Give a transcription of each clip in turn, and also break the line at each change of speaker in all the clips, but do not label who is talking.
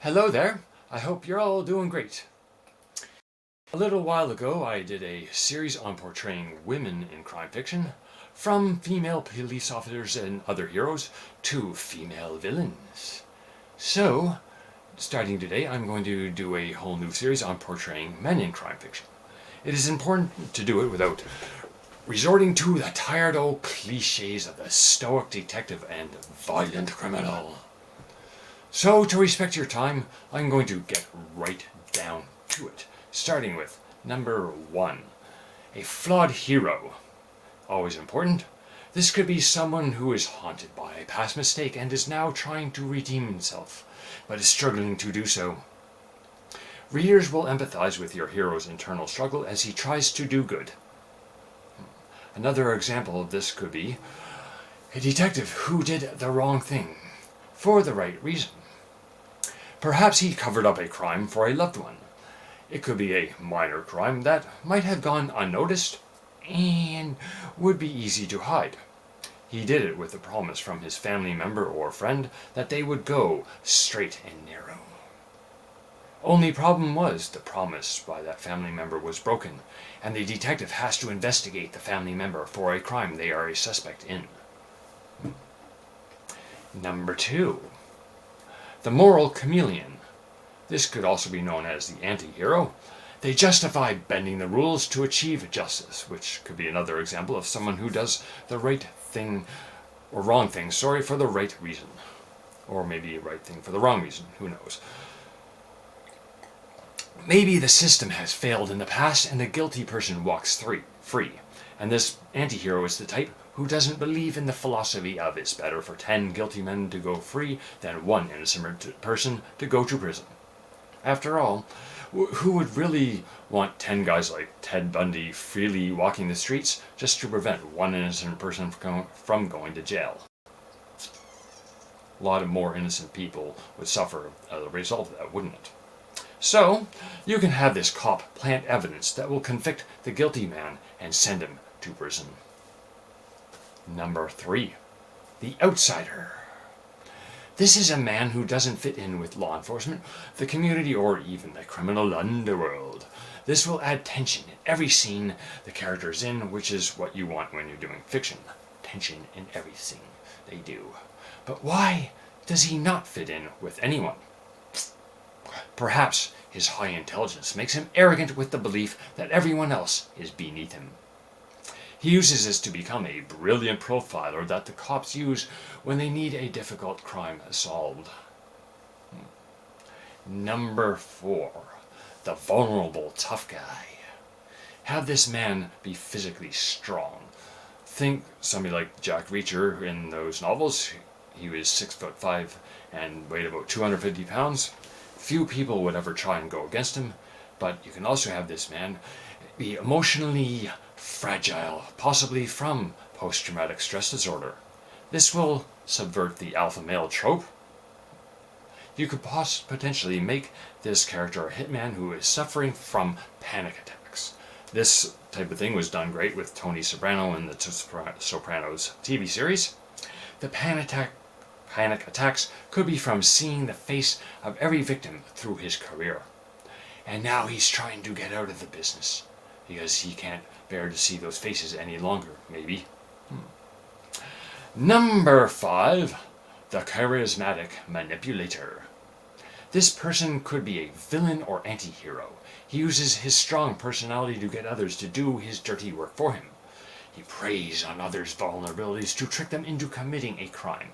Hello there. I hope you're all doing great. A little while ago, I did a series on portraying women in crime fiction, from female police officers and other heroes to female villains. So, starting today, I'm going to do a whole new series on portraying men in crime fiction. It is important to do it without resorting to the tired old cliches of the stoic detective and violent criminal. So, to respect your time, I'm going to get right down to it, starting with number 1, a flawed hero. Always important. This could be someone who is haunted by a past mistake and is now trying to redeem himself, but is struggling to do so. Readers will empathize with your hero's internal struggle as he tries to do good. Another example of this could be a detective who did the wrong thing for the right reason. Perhaps he covered up a crime for a loved one. It could be a minor crime that might have gone unnoticed and would be easy to hide. He did it with a promise from his family member or friend that they would go straight and narrow. Only problem was the promise by that family member was broken, and the detective has to investigate the family member for a crime they are a suspect in. Number 2. The moral chameleon. This could also be known as the anti-hero. They justify bending the rules to achieve justice, which could be another example of someone who does the right thing, or wrong thing, for the right reason. Or maybe a right thing for the wrong reason, who knows. Maybe the system has failed in the past and the guilty person walks free. And this anti-hero is the type who doesn't believe in the philosophy of it's better for 10 guilty men to go free than one innocent person to go to prison. After all, who would really want 10 guys like Ted Bundy freely walking the streets just to prevent one innocent person from going to jail? A lot of more innocent people would suffer as a result of that, wouldn't it? So, you can have this cop plant evidence that will convict the guilty man and send him to prison. Number 3. The outsider. This is a man who doesn't fit in with law enforcement, the community, or even the criminal underworld. This will add tension in every scene the character is in, which is what you want when you're doing fiction. Tension in everything they do. But why does he not fit in with anyone? Perhaps his high intelligence makes him arrogant with the belief that everyone else is beneath him. He uses this to become a brilliant profiler that the cops use when they need a difficult crime solved. Number 4. The vulnerable tough guy. Have this man be physically strong. Think somebody like Jack Reacher in those novels. He was 6'5" and weighed about 250 pounds. Few people would ever try and go against him, but you can also have this man be emotionally fragile, possibly from post-traumatic stress disorder. This will subvert the alpha male trope. You could potentially make this character a hitman who is suffering from panic attacks. This type of thing was done great with Tony Soprano in the Sopranos TV series. The panic attacks could be from seeing the face of every victim through his career. And now he's trying to get out of the business because he can't bear to see those faces any longer, maybe. Number 5. The charismatic manipulator. This person could be a villain or anti-hero. He uses his strong personality to get others to do his dirty work for him. He preys on others' vulnerabilities to trick them into committing a crime.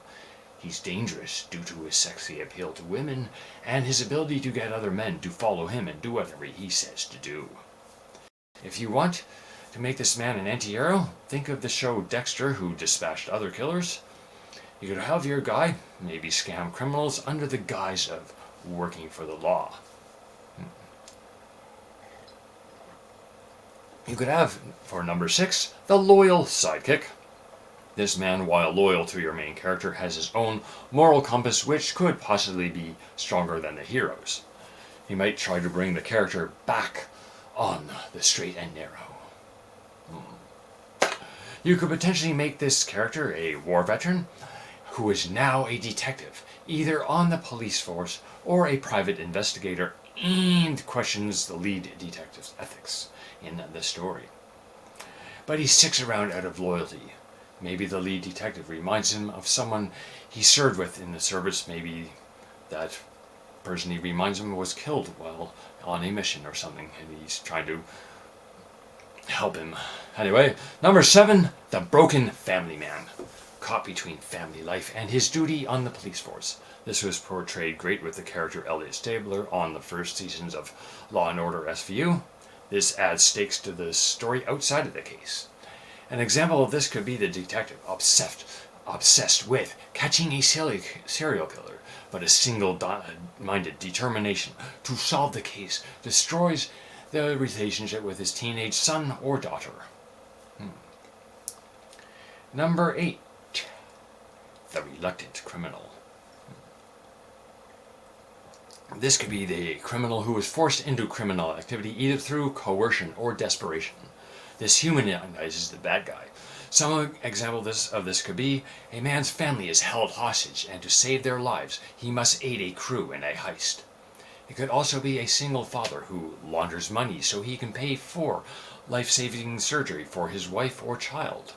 He's dangerous due to his sexy appeal to women and his ability to get other men to follow him and do whatever he says to do. If you want to make this man an anti-hero, think of the show Dexter, who dispatched other killers. You could have your guy maybe scam criminals under the guise of working for the law. You could have, for number 6, the loyal sidekick. This man, while loyal to your main character, has his own moral compass which could possibly be stronger than the hero's. He might try to bring the character back on the straight and narrow. You could potentially make this character a war veteran who is now a detective. either on the police force or a private investigator, and questions the lead detective's ethics in the story. But he sticks around out of loyalty. Maybe the lead detective reminds him of someone he served with in the service. Maybe that person he reminds him was killed while on a mission or something, and he's trying to help him. Anyway, number 7, The Broken Family Man. Caught between family life and his duty on the police force. This was portrayed great with the character Elliot Stabler on the first seasons of Law & Order SVU. This adds stakes to the story outside of the case. An example of this could be the detective obsessed with catching a serial killer, but a single-minded determination to solve the case destroys the relationship with his teenage son or daughter. Number 8, The Reluctant Criminal. This could be the criminal who is forced into criminal activity either through coercion or desperation. This humanizes the bad guy. Some example of this could be a man's family is held hostage, and to save their lives, he must aid a crew in a heist. It could also be a single father who launders money so he can pay for life-saving surgery for his wife or child.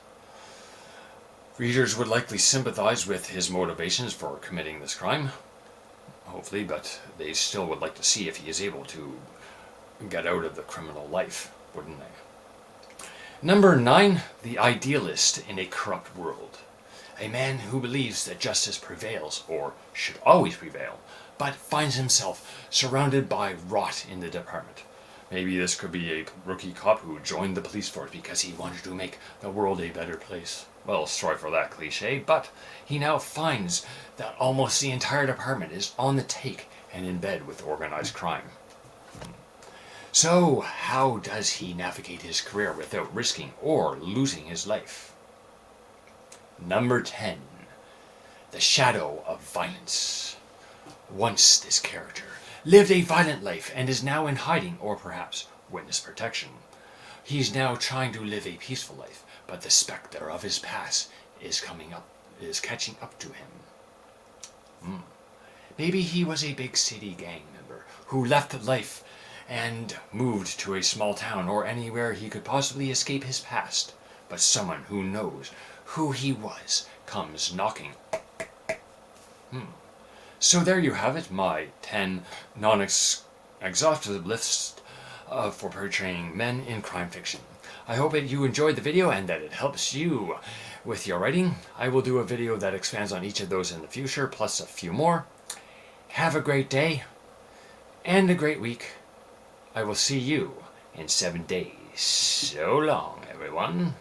Readers would likely sympathize with his motivations for committing this crime, hopefully, but they still would like to see if he is able to get out of the criminal life, wouldn't they? Number 9, The Idealist in a Corrupt World. A man who believes that justice prevails, or should always prevail, but finds himself surrounded by rot in the department. Maybe this could be a rookie cop who joined the police force because he wanted to make the world a better place. Well, sorry for that cliche, but he now finds that almost the entire department is on the take and in bed with organized crime. So, how does he navigate his career without risking or losing his life? Number 10, The Shadow of Violence. Once this character lived a violent life and is now in hiding or perhaps witness protection. He's now trying to live a peaceful life, but the specter of his past is catching up to him. Maybe he was a big city gang member who left life and moved to a small town or anywhere he could possibly escape his past. But someone who knows who he was comes knocking. So there you have it, my 10 non-exhaustive list for portraying men in crime fiction. I hope that you enjoyed the video and that it helps you with your writing. I will do a video that expands on each of those in the future, plus a few more. Have a great day and a great week. I will see you in 7 days. So long, everyone.